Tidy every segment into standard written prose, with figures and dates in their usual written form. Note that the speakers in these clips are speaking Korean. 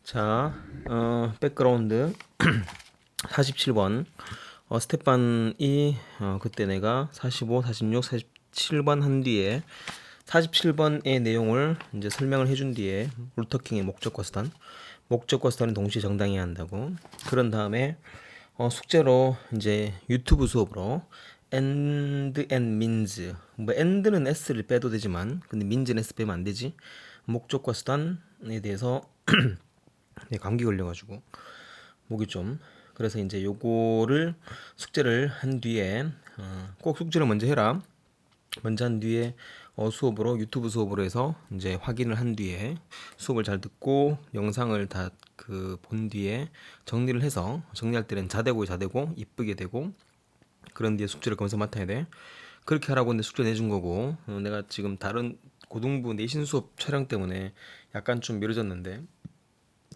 자, 백그라운드 47번. 스테판이 그때 내가 45, 46, 47번 한 뒤에 47번의 내용을 이제 설명을 해준 뒤에 루터킹의 목적과 수단은 동시에 정당해야 한다고. 그런 다음에 숙제로 이제 유튜브 수업으로 and and means, 뭐 and는 s를 빼도 되지만 근데 means는 s 빼면 안 되지. 목적과 수단에 대해서 네, 감기 걸려가지고 목이 좀, 그래서 이제 요거를 숙제를 한 뒤에 꼭 숙제를 먼저 해라. 먼저 한 뒤에 수업으로 유튜브 수업으로 해서 이제 확인을 한 뒤에 수업을 잘 듣고 영상을 다 그 본 뒤에 정리를 해서, 정리할 때는 자대고 이쁘게 되고, 그런 뒤에 숙제를 검사 맡아야 돼. 그렇게 하라고 근데 숙제 내준 거고, 내가 지금 다른 고등부 내신 수업 촬영 때문에 약간 좀 미뤄졌는데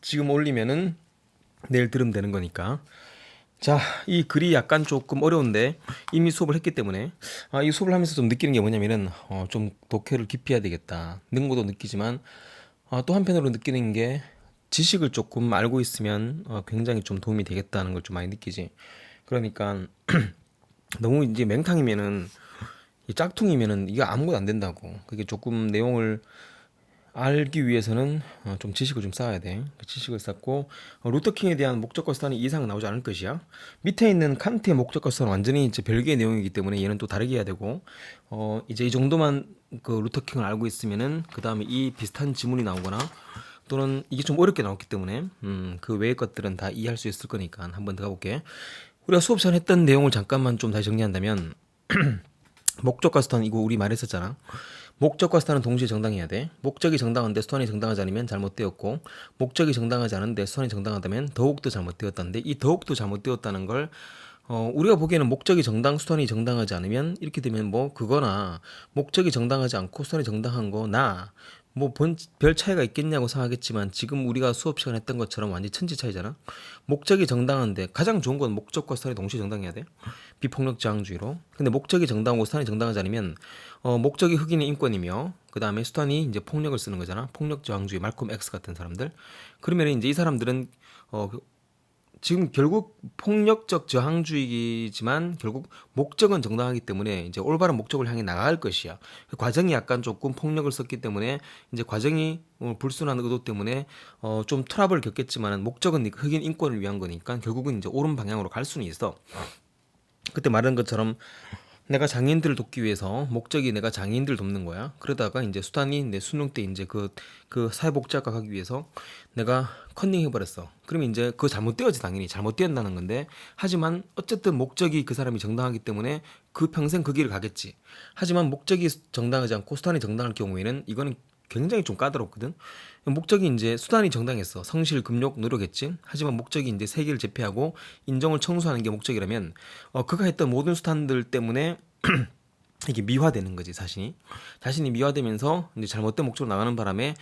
지금 올리면은 내일 들으면 되는 거니까. 자, 이 글이 약간 조금 어려운데 이미 수업을 했기 때문에 이 수업을 하면서 좀 느끼는 게 뭐냐면은 좀 독해를 깊이 해야 되겠다. 능고도 느끼지만 또 한편으로 느끼는 게 지식을 조금 알고 있으면 굉장히 좀 도움이 되겠다는 걸 좀 많이 느끼지. 그러니까 너무 이제 맹탕이면은, 이 짝퉁이면은 이게 아무것도 안 된다고. 그게 조금 내용을 알기 위해서는 좀 지식을 좀 쌓아야 돼. 그 지식을 쌓고 루터킹에 대한 목적과 수단이 이상 나오지 않을 것이야. 밑에 있는 칸트의 목적과 수단은 완전히 이제 별개의 내용이기 때문에 얘는 또 다르게 해야 되고, 이제 이 정도만 그 루터킹을 알고 있으면은 그 다음에 이 비슷한 지문이 나오거나 또는 이게 좀 어렵게 나왔기 때문에 그 외의 것들은 다 이해할 수 있을 거니까 한번 더 가볼게. 우리가 수업 전에 했던 내용을 잠깐만 좀 다시 정리한다면, 목적과 수단 이거 우리 말했었잖아. 목적과 수단은 동시에 정당해야 돼. 목적이 정당한데 수단이 정당하지 않으면 잘못되었고, 목적이 정당하지 않은데 수단이 정당하다면 더욱더 잘못되었다는데, 이 더욱더 잘못되었다는 걸 우리가 보기에는 목적이 정당, 수단이 정당하지 않으면 이렇게 되면 뭐 그거나, 목적이 정당하지 않고 수단이 정당한 거나 뭐 별 차이가 있겠냐고 생각하겠지만, 지금 우리가 수업 시간 했던 것처럼 완전 천지 차이잖아. 목적이 정당한데 가장 좋은 건 목적과 수단이 동시에 정당해야 돼. 비폭력 저항주의로. 근데 목적이 정당하고 수단이 정당하지 않으면 목적이 흑인의 인권이며 그 다음에 수단이 이제 폭력을 쓰는 거잖아. 폭력 저항주의, 말콤 X 같은 사람들. 그러면 이제 이 사람들은 지금 결국 폭력적 저항주의지만 결국 목적은 정당하기 때문에 이제 올바른 목적을 향해 나갈 것이야. 그 과정이 약간 조금 폭력을 썼기 때문에 이제 과정이 불순한 의도 때문에 좀 트러블을 겪겠지만 목적은 흑인 인권을 위한 거니까 결국은 이제 옳은 방향으로 갈 수는 있어. 그때 말한 것처럼 내가 장애인들을 돕기 위해서 목적이 내가 장애인들을 돕는 거야. 그러다가 이제 수단이 내 수능 때 이제 그 사회복지학과 가기 위해서 내가 컨닝 해버렸어. 그러면 이제 그거 잘못되었지, 당연히 잘못되었다는 건데, 하지만 어쨌든 목적이 그 사람이 정당하기 때문에 그 평생 그 길을 가겠지. 하지만 목적이 정당하지 않고 수단이 정당할 경우에는 이거는 굉장히 좀 까다롭거든. 목적이 이제 수단이 정당했어. 성실, 금욕, 노력했지. 하지만 목적이 이제 세계를 제패하고 인정을 청소하는 게 목적이라면 그가 했던 모든 수단들 때문에 이게 미화되는 거지, 자신이 미화되면서 이제 잘못된 목적으로 나가는 바람에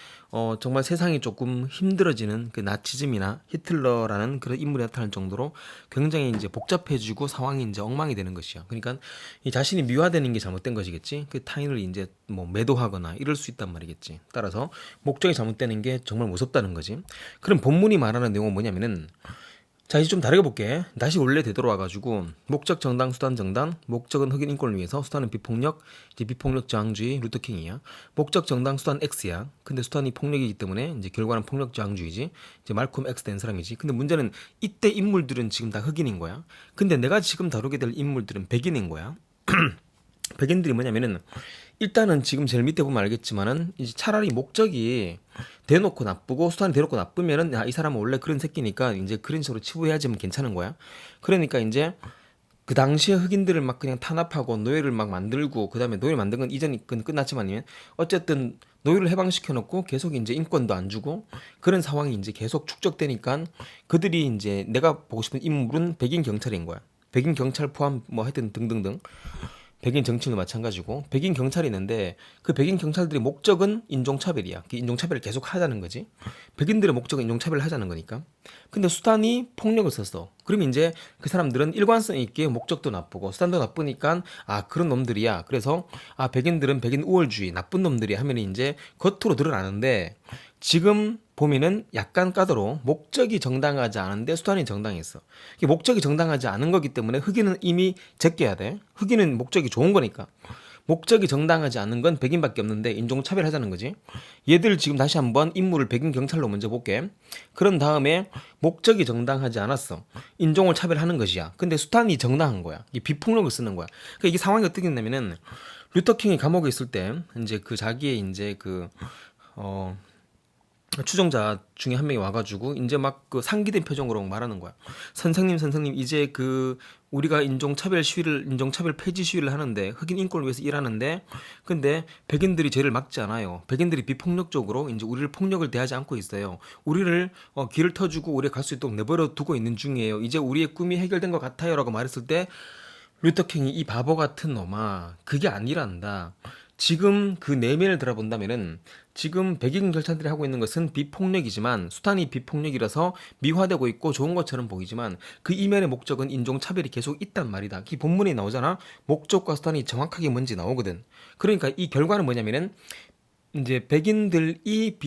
정말 세상이 조금 힘들어지는, 그 나치즘이나 히틀러라는 그런 인물이 나타날 정도로 굉장히 이제 복잡해지고 상황이 이제 엉망이 되는 것이야. 그러니까 이 자신이 미화되는 게 잘못된 것이겠지. 그 타인을 이제 뭐 매도하거나 이럴 수 있단 말이겠지. 따라서 목적이 잘못되는 게 정말 무섭다는 거지. 그럼 본문이 말하는 내용은 뭐냐면은, 자, 이제 좀 다르게 볼게. 다시 원래 되돌아와가지고, 목적 정당, 수단 정당. 목적은 흑인 인권을 위해서, 수단은 비폭력, 이제 비폭력 저항주의, 루터킹이야. 목적 정당, 수단 X야. 근데 수단이 폭력이기 때문에 이제 결과는 폭력 저항주의지. 이제 말콤 X 된 사람이지. 근데 문제는 이때 인물들은 지금 다 흑인인 거야. 근데 내가 지금 다루게 될 인물들은 백인인 거야. 백인들이 뭐냐면은, 일단은 지금 제일 밑에 보면 알겠지만은 이제 차라리 목적이 대놓고 나쁘고 수단이 대놓고 나쁘면은 이 사람은 원래 그런 새끼니까 이제 그런 식으로 치부해야지면 괜찮은 거야. 그러니까 이제 그 당시에 흑인들을 막 그냥 탄압하고 노예를 막 만들고, 그 다음에 노예 만든 건 이전이 끝났지만요. 어쨌든 노예를 해방시켜 놓고 계속 이제 인권도 안 주고 그런 상황이 이제 계속 축적되니까, 그들이 이제 내가 보고 싶은 인물은 백인 경찰인 거야. 백인 경찰 포함 뭐 하여튼 등등등. 백인 정치인도 마찬가지고 백인 경찰이 있는데, 그 백인 경찰들의 목적은 인종차별이야. 그 인종차별을 계속 하자는 거지. 백인들의 목적은 인종차별을 하자는 거니까. 근데 수단이 폭력을 썼어. 그러면 이제 그 사람들은 일관성 있게 목적도 나쁘고 수단도 나쁘니까 그런 놈들이야. 그래서 백인들은 백인 우월주의 나쁜 놈들이 하면 이제 겉으로 드러나는데, 지금 보면은 약간 까다로워. 목적이 정당하지 않은데 수단이 정당했어. 이게 목적이 정당하지 않은 거기 때문에 흑인은 이미 제껴야 돼. 흑인은 목적이 좋은 거니까. 목적이 정당하지 않은 건 백인밖에 없는데 인종차별하자는 거지. 얘들 지금 다시 한번 임무를 백인 경찰로 먼저 볼게. 그런 다음에 목적이 정당하지 않았어. 인종을 차별하는 것이야. 근데 수단이 정당한 거야. 이게 비폭력을 쓰는 거야. 그러니까 이게 상황이 어떻게 됐냐면은 루터킹이 감옥에 있을 때 이제 그 자기의 이제 어 추종자 중에 한 명이 와가지고 이제 막 그 상기된 표정으로 말하는 거야. 선생님 이제 그 우리가 인종차별 폐지 시위를 하는데 흑인 인권을 위해서 일하는데 근데 백인들이 죄를 막지 않아요. 백인들이 비폭력적으로 이제 우리를 폭력을 대하지 않고 있어요. 우리를 길을 터주고 우리가 갈 수 있도록 내버려 두고 있는 중이에요. 이제 우리의 꿈이 해결된 것 같아요라고 말했을 때 루터킹이 이 바보 같은 놈아 그게 아니란다. 지금 그 내면을 들어본다면은 지금 백인 경찰들이 하고 있는 것은 비폭력이지만 수단이 비폭력이라서 미화되고 있고 좋은 것처럼 보이지만 그 이면의 목적은 인종차별이 계속 있단 말이다. 이 본문에 나오잖아. 목적과 수단이 정확하게 뭔지 나오거든. 그러니까 이 결과는 뭐냐면은 이제 백인들이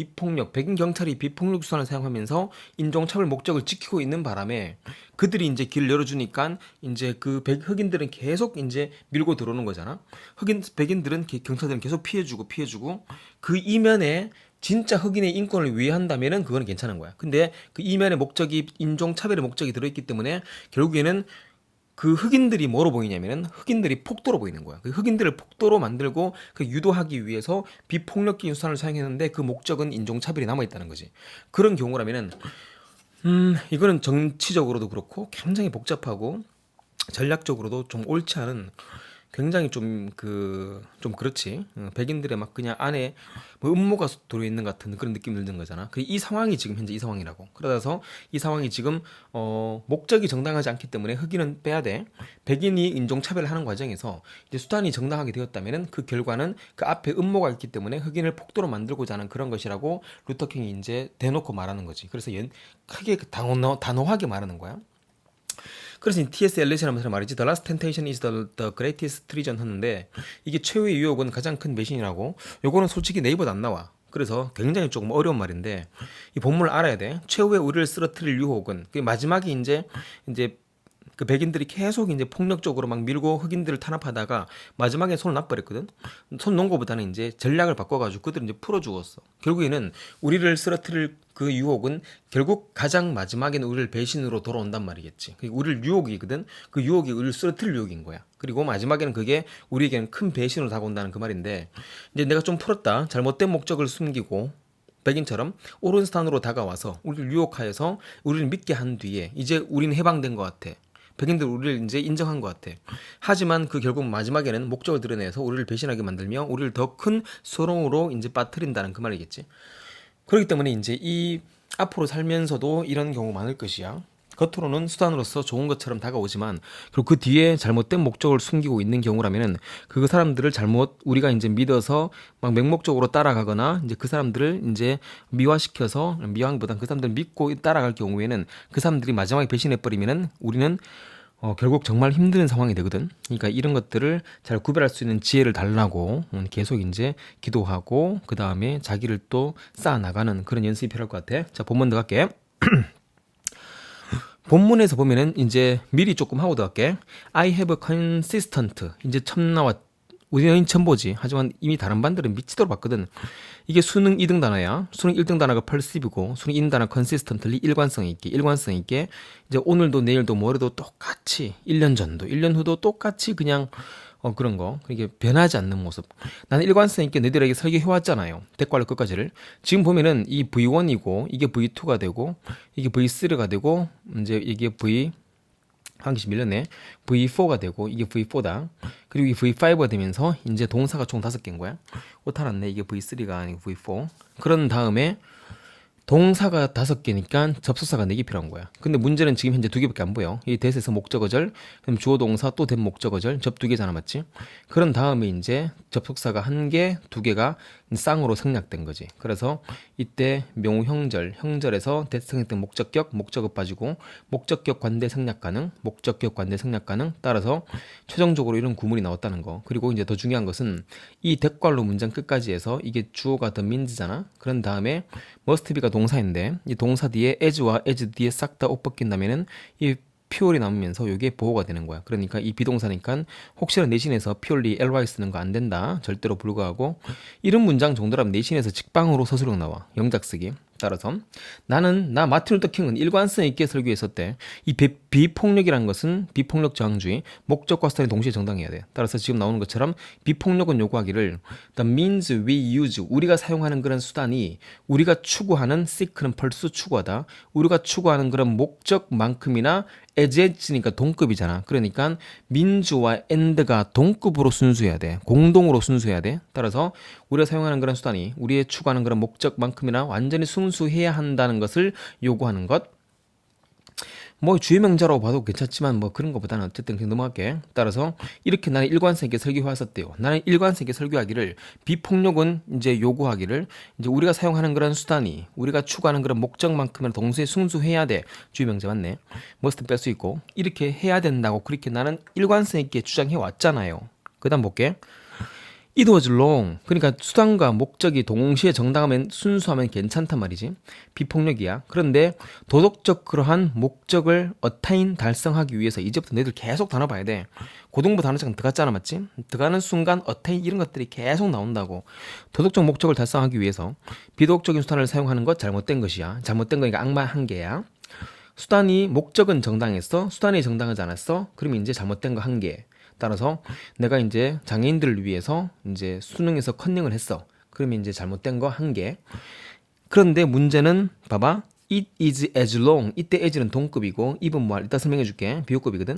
백인 경찰이 비폭력 수단을 사용하면서 인종차별 목적을 지키고 있는 바람에 그들이 이제 길을 열어주니까 이제 흑인들은 계속 이제 밀고 들어오는 거잖아. 백인들은 경찰들은 계속 피해주고 그 이면에 진짜 흑인의 인권을 위한다면은 그거는 괜찮은 거야. 근데 그 이면의 목적이 인종차별의 목적이 들어있기 때문에 결국에는 그 흑인들이 뭐로 보이냐면은 흑인들이 폭도로 보이는 거야. 그 흑인들을 폭도로 만들고 그 유도하기 위해서 비폭력적인 수단을 사용했는데 그 목적은 인종차별이 남아있다는 거지. 그런 경우라면은 이거는 정치적으로도 그렇고 굉장히 복잡하고 전략적으로도 좀 옳지 않은 굉장히 좀 그렇지. 백인들의 막 그냥 안에 뭐 음모가 들어있는 것 같은 그런 느낌이 드는 거잖아. 이 상황이 지금 현재 이 상황이라고. 그러다서 이 상황이 지금 목적이 정당하지 않기 때문에 흑인은 빼야 돼. 백인이 인종차별을 하는 과정에서 이제 수단이 정당하게 되었다면은 그 결과는 그 앞에 음모가 있기 때문에 흑인을 폭도로 만들고자 하는 그런 것이라고 루터킹이 이제 대놓고 말하는 거지. 그래서 크게 단호하게 말하는 거야. 그래서 T.S. 엘리시라는 사람 말이지 The last temptation is the greatest treason 하는데 이게 최후의 유혹은 가장 큰 배신이라고. 요거는 솔직히 네이버도 안 나와. 그래서 굉장히 조금 어려운 말인데 이 본문을 알아야 돼. 최후의 우리를 쓰러뜨릴 유혹은 그 마지막에 이제 그 백인들이 계속 이제 폭력적으로 막 밀고 흑인들을 탄압하다가 마지막에 손을 놔버렸거든. 손 놓은 거보다는 이제 전략을 바꿔가지고 그들을 이제 풀어 죽었어. 결국에는 우리를 쓰러뜨릴 그 유혹은 결국 가장 마지막에는 우리를 배신으로 돌아온단 말이겠지. 우리를 유혹이거든. 그 유혹이 우리를 쓰러뜨릴 유혹인 거야. 그리고 마지막에는 그게 우리에게는 큰 배신으로 다가온다는 그 말인데 이제 내가 좀 풀었다. 잘못된 목적을 숨기고 백인처럼 옳은 스탄으로 다가와서 우리를 유혹하여서 우리를 믿게 한 뒤에 이제 우리는 해방된 것 같아. 백인들 우리를 이제 인정한 것 같아. 하지만 그 결국 마지막에는 목적을 드러내서 우리를 배신하게 만들며 우리를 더 큰 소롱으로 이제 빠뜨린다는 그 말이겠지. 그렇기 때문에 이제 이 앞으로 살면서도 이런 경우 많을 것이야. 겉으로는 수단으로서 좋은 것처럼 다가오지만 그리고 그 뒤에 잘못된 목적을 숨기고 있는 경우라면은 그 사람들을 잘못 우리가 이제 믿어서 막 맹목적으로 따라가거나 이제 그 사람들을 이제 미화보단 그 사람들을 믿고 따라갈 경우에는 그 사람들이 마지막에 배신해 버리면은 우리는 결국 정말 힘든 상황이 되거든. 그러니까 이런 것들을 잘 구별할 수 있는 지혜를 달라고 계속 이제 기도하고 그 다음에 자기를 또 쌓아 나가는 그런 연습이 필요할 것 같아. 자, 본문 들어갈게. 본문에서 보면은 이제 미리 조금 하고 들어갈게. I have a consistent. 이제 처음 나왔. 우리는 처음 보지. 하지만 이미 다른 반들은 미치도록 봤거든. 이게 수능 2등 단어야. 수능 1등 단어가 perceive고 수능 2등 단어 consistently 일관성 있게 이제 오늘도 내일도 모레도 똑같이 1년 전도 1년 후도 똑같이 그냥 그런 거. 이게 변하지 않는 모습. 나는 일관성 있게 너희들에게 설계해왔잖아요. 대괄호 끝까지를. 지금 보면은 이 V1이고 이게 V2가 되고 이게 V3가 되고 이제 이게 한 개씩 밀렸네. V4가 되고 이게 V4다. 그리고 이 V5가 되면서 이제 동사가 총 5개인 거야. 오타 났네. 이게 V3가 아니고 V4. 그런 다음에 동사가 5개니까 접속사가 4개 필요한 거야. 근데 문제는 지금 현재 2개밖에 안 보여. 이 that에서 목적어절, 그럼 주어 동사 또 된 목적어절, 접 2개잖아, 맞지? 그런 다음에 이제 접속사가 1개, 2개가 쌍으로 생략된 거지. 그래서 이때 명우형절, 형절에서 that 생략된 목적격, 목적어 빠지고 목적격 관대 생략 가능, 목적격 관대 생략 가능. 따라서 최종적으로 이런 구문이 나왔다는 거. 그리고 이제 더 중요한 것은 이 대괄호 문장 끝까지 해서 이게 주어가 the means잖아. 그런 다음에 must be가 동사인데 이 동사 뒤에 as와 as 뒤에 싹 다 옷 벗긴다면은 이 purely 남으면서 이게 보호가 되는 거야. 그러니까 이 비동사니까 혹시나 내신에서 purely ly 쓰는 거 안 된다. 절대로 불구하고 이런 문장 정도라면 내신에서 직방으로 서술형 나와. 영작 쓰기. 따라서 나 마틴 루터 킹은 일관성 있게 설교했었대. 이 비폭력이라는 것은 비폭력 저항주의, 목적과 수단이 동시에 정당해야 돼. 따라서 지금 나오는 것처럼 비폭력은 요구하기를 the means we use, 우리가 사용하는 그런 수단이 우리가 추구하는 seek는 펄스 추구하다. 우리가 추구하는 그런 목적만큼이나 as니까 동급이잖아. 그러니까 means와 and가 동급으로 순수해야 돼. 공동으로 순수해야 돼. 따라서 우리가 사용하는 그런 수단이 우리의 추구하는 그런 목적만큼이나 완전히 순수해야 한다는 것을 요구하는 것. 뭐 주의명자라고 봐도 괜찮지만 뭐 그런 것보다는 어쨌든 그냥 넘어갈게. 따라서 이렇게 나는 일관성 있게 설교했었대요. 나는 일관성 있게 설교하기를 비폭력은 이제 요구하기를 이제 우리가 사용하는 그런 수단이 우리가 추구하는 그런 목적만큼은 동시에 순수해야 돼. 주의명자 맞네. 머스트 뺄 수 있고 이렇게 해야 된다고 그렇게 나는 일관성 있게 주장해 왔잖아요. 그다음 볼게. It was long. 그러니까 수단과 목적이 동시에 정당하면 순수하면 괜찮단 말이지. 비폭력이야. 그런데 도덕적 그러한 목적을 attain 달성하기 위해서 이제부터 너희들 계속 단어 봐야 돼. 고등부 단어장 들어갔잖아 맞지? 들어가는 순간 attain 이런 것들이 계속 나온다고. 도덕적 목적을 달성하기 위해서 비도덕적인 수단을 사용하는 것 잘못된 것이야. 잘못된 거니까 악마 한계야. 수단이 목적은 정당했어. 수단이 정당하지 않았어. 그러면 이제 잘못된 거 한 개. 따라서 내가 이제 장애인들을 위해서 이제 수능에서 컨닝을 했어. 그러면 이제 잘못된 거 한 개. 그런데 문제는 봐봐. It is as long. 이때 as는 동급이고 입은 뭐할 이따 설명해 줄게. 비호급이거든.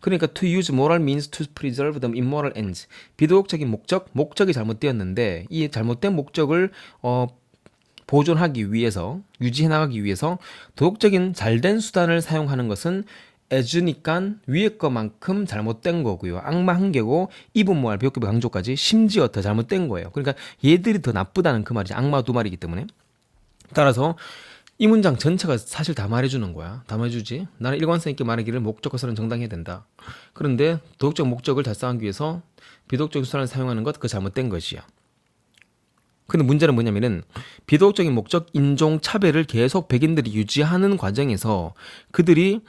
그러니까 to use moral means to preserve the immoral ends. 비도덕적인 목적이 잘못되었는데 이 잘못된 목적을 보존하기 위해서 유지해 나가기 위해서 도덕적인 잘된 수단을 사용하는 것은 as니까 위에 거만큼 잘못된 거고요. 악마 한 개고 입은 뭐할 비호급의 강조까지 심지어 더 잘못된 거예요. 그러니까 얘들이 더 나쁘다는 그 말이지. 악마 두 마리이기 때문에. 따라서 이 문장 전체가 사실 다 말해주는 거야. 다 말해주지. 나는 일관성 있게 말하기를 목적과 수단은 정당해야 된다. 그런데 도덕적 목적을 달성하기 위해서 비도덕적 수단을 사용하는 것 그거 잘못된 것이야. 근데 문제는 뭐냐면은 비도덕적인 목적 인종 차별을 계속 백인들이 유지하는 과정에서 그들이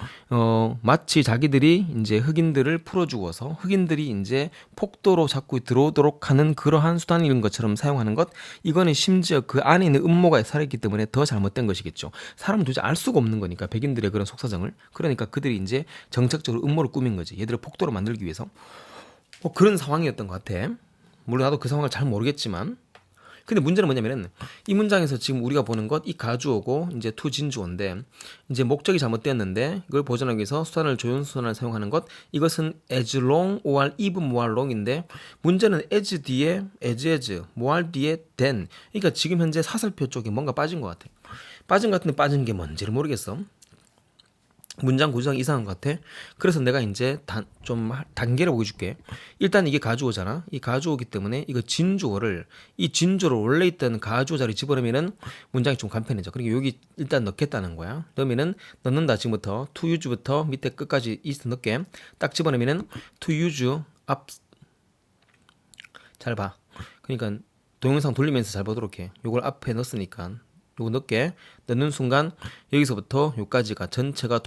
마치 자기들이 이제 흑인들을 풀어주어서 흑인들이 이제 폭도로 자꾸 들어오도록 하는 그러한 수단인 것처럼 사용하는 것 이거는 심지어 그 안에 있는 음모가 살아있기 때문에 더 잘못된 것이겠죠. 사람은 도대체 알 수가 없는 거니까 백인들의 그런 속사정을. 그러니까 그들이 이제 정책적으로 음모를 꾸민 거지. 얘들을 폭도로 만들기 위해서. 뭐 그런 상황이었던 것 같아. 물론 나도 그 상황을 잘 모르겠지만. 근데 문제는 뭐냐면은 이 문장에서 지금 우리가 보는 것 이 가주어고 이제 to 진주어인데 이제 목적이 잘못되었는데 이걸 보존하기 위해서 수단을 조연수단을 사용하는 것 이것은 as long or even more long인데 문제는 as 뒤에 as more 뒤에 than 그러니까 지금 현재 사설표 쪽에 뭔가 빠진 것 같아. 빠진 것 같은데 빠진 게 뭔지를 모르겠어. 문장 구조상이 이상한 것 같아. 그래서 내가 이제 좀 단계를 보여줄게. 일단 이게 가주어잖아. 이 가주어기 때문에 이거 진주어를 이 진주어를 원래 있던 가주어 자리 집어넣으면은 문장이 좀 간편해져. 그러니까 여기 일단 넣겠다는 거야. 넣으면은 넣는다 지금부터 to use부터 밑에 끝까지 is 넣게. 딱 집어넣으면은 to use 앞 잘 봐. 그러니까 동영상 돌리면서 잘 보도록 해. 요걸 앞에 넣었으니까. 요거 넣게 넣는 순간 여기서부터 요까지가 전체가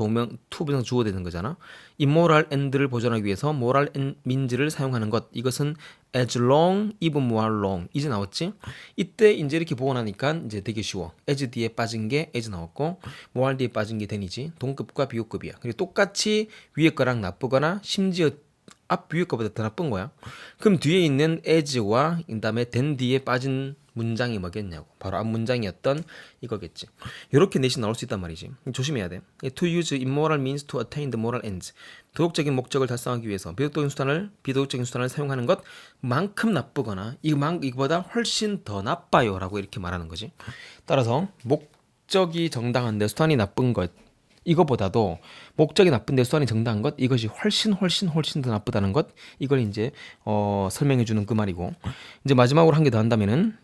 투부정 주어 되는 거잖아. immoral end를 보존하기 위해서 moral end means를 사용하는 것 이것은 as long, even more long 이제 나왔지? 이때 이제 이렇게 보고 나니까 이제 되게 쉬워. as 뒤에 빠진 게 as 나왔고 more 뒤에 빠진 게 then이지. 동급과 비호급이야. 그리고 똑같이 위에 거랑 나쁘거나 심지어 앞 위에 거보다 더 나쁜 거야. 그럼 뒤에 있는 as와 그다음에 then 뒤에 빠진 문장이 뭐겠냐고. 바로 앞 문장이었던 이거겠지. 이렇게 내신 나올 수 있단 말이지. 조심해야 돼. To use immoral means to attain the moral ends. 도덕적인 목적을 달성하기 위해서 비도덕적인 수단을 사용하는 것만큼 나쁘거나 이거보다 훨씬 더 나빠요라고 이렇게 말하는 거지. 따라서 목적이 정당한데 수단이 나쁜 것 이거보다도 목적이 나쁜데 수단이 정당한 것 이것이 훨씬 더 나쁘다는 것 이걸 이제 설명해 주는 그 말이고 이제 마지막으로 한 개 더 한다면은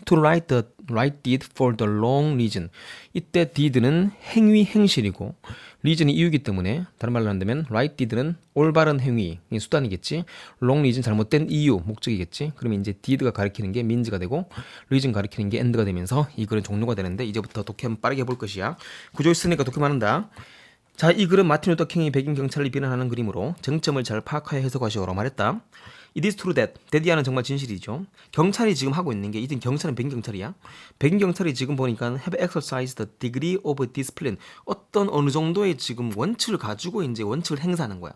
to write the right deed for the wrong reason. 이때 deed는 행위, 행실이고 reason이 이유이기 때문에 다른 말로 한다면 right deed는 올바른 행위, 수단이겠지. wrong reason 잘못된 이유, 목적이겠지. 그러면 이제 deed가 가리키는 게 means가 되고 reason 가리키는 게 end가 되면서 이 글은 종료가 되는데 이제부터 독해 한번 빠르게 해볼 것이야. 구조 있으니까 독해만 한다. 자, 이 글은 마틴 루터 킹이 백인 경찰을 비난하는 그림으로 정점을 잘 파악하여 해석하시오라고 말했다. It is true that. 데디아는 정말 진실이죠. 경찰이 지금 하고 있는 게 이든 경찰은 백인 경찰이야. 백인 경찰이 지금 보니까 have exercised the degree of discipline. 어떤 어느 정도의 지금 원칙을 가지고 이제 원칙을 행사하는 거야.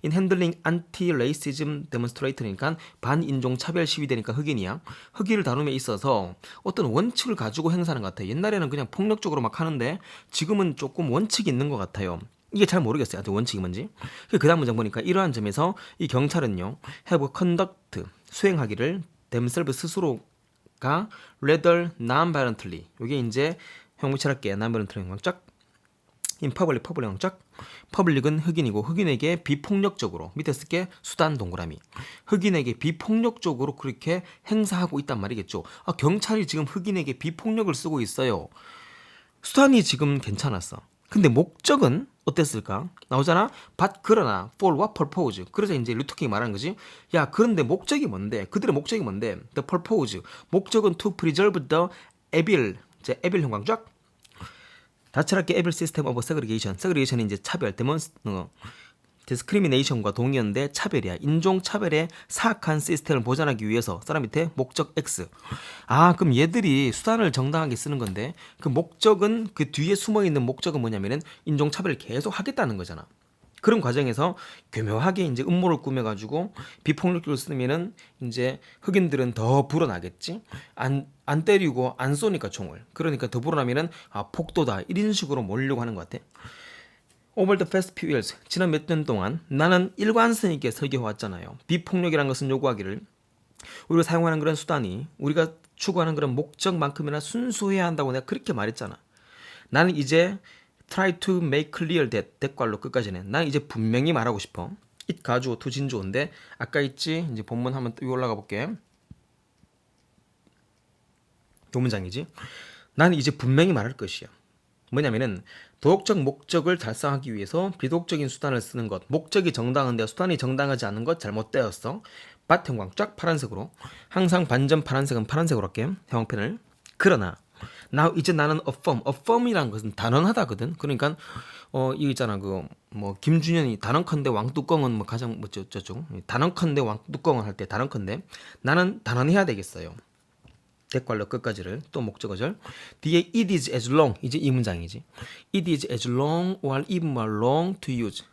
In handling anti-racism demonstrator니까 반인종 차별 시위대니까 흑인이야. 흑인을 다룸에 있어서 어떤 원칙을 가지고 행사하는 것 같아. 옛날에는 그냥 폭력적으로 막 하는데 지금은 조금 원칙이 있는 것 같아요. 이게 잘 모르겠어요. 아직 원칙이 뭔지. 그 다음 문장 보니까 이러한 점에서 이 경찰은요, have conduct 수행하기를 themselves 스스로가 rather non-violently. 이게 이제 형무칠할게. non-violently 영쫙. in public 영쫙. public은 흑인이고 흑인에게 비폭력적으로 밑에 쓸게 수단 동그라미. 흑인에게 비폭력적으로 그렇게 행사하고 있단 말이겠죠. 아, 경찰이 지금 흑인에게 비폭력을 쓰고 있어요. 수단이 지금 괜찮았어. 근데 목적은 어땠을까? 나오잖아. but 그러나 for what purpose. 그래서 이제 루터킹이 말하는 거지. 야, 그런데 목적이 뭔데? 그들의 목적이 뭔데? The purpose. 목적은 to preserve the evil. 이제 evil 형광 쫙. 다채롭게 evil system of segregation. segregation이 이제 차별, 디스크리미네이션과 동의어인데 차별이야. 인종차별의 사악한 시스템을 보장하기 위해서 사람 밑에 목적 X. 아, 그럼 얘들이 수단을 정당하게 쓰는 건데 그 목적은 그 뒤에 숨어있는 목적은 뭐냐면은 인종차별을 계속 하겠다는 거잖아. 그런 과정에서 교묘하게 이제 음모를 꾸며가지고 비폭력적으로 쓰면은 이제 흑인들은 더 불어나겠지. 안 때리고 안 쏘니까 총을. 그러니까 더 불어나면은 아, 폭도다. 이런 식으로 몰려고 하는 것 같아. Over the past few years, 지난 몇 년 동안 나는 일관성 있게 설계해왔잖아요. 비폭력이라는 것은 요구하기를 우리가 사용하는 그런 수단이 우리가 추구하는 그런 목적만큼이나 순수해야 한다고 내가 그렇게 말했잖아. 나는 이제 try to make clear that 대괄로 끝까지는 나는 이제 분명히 말하고 싶어. it 가주어 to 진주어인데 아까 있지 이제 본문 한번 또 올라가 볼게. 요 문장이지. 나는 이제 분명히 말할 것이야. 뭐냐면은 도덕적 목적을 달성하기 위해서 비도덕적인 수단을 쓰는 것. 목적이 정당한데 수단이 정당하지 않은 것 잘못되었어. 밭 형광 쫙 파란색으로. 항상 반전 파란색은 파란색으로 할게. 형광펜을. 그러나 이제 나는 affirm이라는 것은 단언하다거든. 그러니까 이거 있잖아. 뭐 김준현이 단언컨대 왕뚜껑은 뭐 가장 뭐 저쪽 단언컨대 왕뚜껑을 할 때 단언컨대 나는 단언해야 되겠어요. 대괄로 끝까지를 또 목적어절 뒤에 it is as long 이제 이 문장이지. it is as long or even more long to use.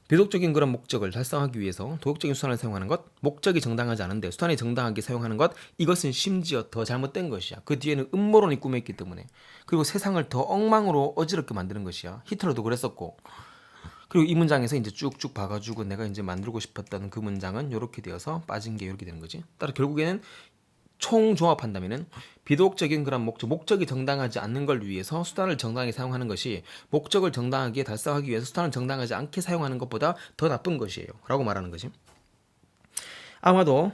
비도덕적인 그런 목적을 달성하기 위해서 도덕적인 수단을 사용하는 것, 목적이 정당하지 않은데 수단이 정당하게 사용하는 것, 이것은 심지어 더 잘못된 것이야. 그 뒤에는 음모론이 꾸며있기 때문에. 그리고 세상을 더 엉망으로 어지럽게 만드는 것이야. 히틀러도 그랬었고. 그리고 이 문장에서 이제 쭉쭉 봐가지고 내가 이제 만들고 싶었던 그 문장은 이렇게 되어서 빠진 게 이렇게 되는 거지. 따라 결국에는 총종합한다면은 비도덕적인 그런 목적이 정당하지 않는 걸 위해서 수단을 정당하게 사용하는 것이 목적을 정당하게 달성하기 위해서 수단을 정당하지 않게 사용하는 것보다 더 나쁜 것이에요. 라고 말하는 거지. 아마도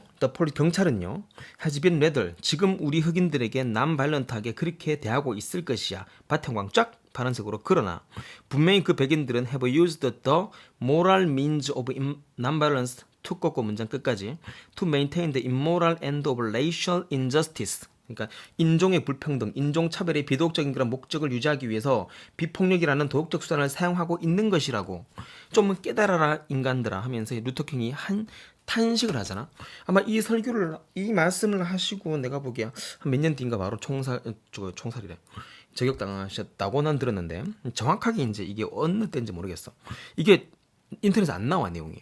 경찰은요. has been rather 지금 우리 흑인들에게 non-violent하게 그렇게 대하고 있을 것이야. 밭형광 쫙 파란색으로. 그러나 분명히 그 백인들은 have used the moral means of non-violence to 꺾고 문장 끝까지 to maintain the immoral end of racial injustice. 그러니까 인종의 불평등, 인종차별의 비도덕적인 그런 목적을 유지하기 위해서 비폭력이라는 도덕적 수단을 사용하고 있는 것이라고 좀 깨달아라 인간들아 하면서 루터킹이 한 탄식을 하잖아. 아마 이 말씀을 하시고 내가 보기에 한 몇 년 뒤인가 바로 총살이래. 저격당하셨다고 난 들었는데 정확하게 이제 이게 어느 때인지 모르겠어. 이게 인터넷에 안 나와 내용이.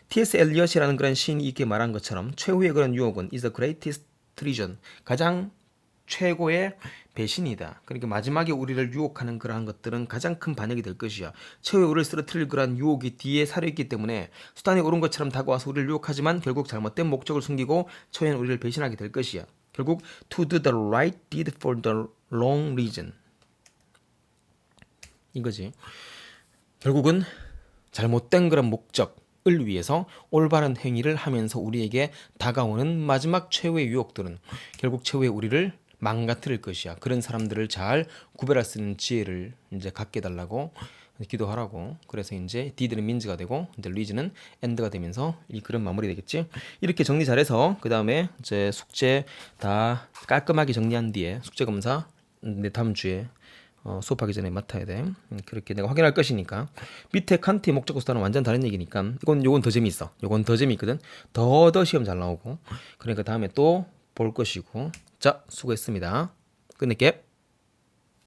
T.S. 엘리엇이라는 그런 시인이 이렇게 말한 것처럼 최후의 그런 유혹은 is the greatest treason. 가장 최고의 배신이다. 그러니까 마지막에 우리를 유혹하는 그러한 것들은 가장 큰 반역이 될 것이야. 최후에 우리를 쓰러뜨릴 그러한 유혹이 뒤에 사려있기 때문에 수단이 옳은 것처럼 다가와서 우리를 유혹하지만 결국 잘못된 목적을 숨기고 최후엔 우리를 배신하게 될 것이야. 결국 to do the right deed for the wrong reason. 이거지. 결국은 잘못된 그런 목적 위해서 올바른 행위를 하면서 우리에게 다가오는 마지막 최후의 유혹들은 결국 최후의 우리를 망가뜨릴 것이야. 그런 사람들을 잘 구별할 수 있는 지혜를 이제 갖게 해달라고 기도하라고. 그래서 이제 D들은 민즈가 되고 이제 리즈는 엔드가 되면서 이 글은 마무리되겠지. 이렇게 정리 잘해서 그 다음에 이제 숙제 다 깔끔하게 정리한 뒤에 숙제 검사 내 다음 주에 수업하기 전에 맡아야 돼. 그렇게 내가 확인할 것이니까. 밑에 칸트의 목적어 수단은 완전 다른 얘기니까 요건 더 재미있어. 요건 더 재미있거든. 더 시험 잘 나오고. 그러니까 다음에 또 볼 것이고. 자, 수고했습니다. 끝낼게.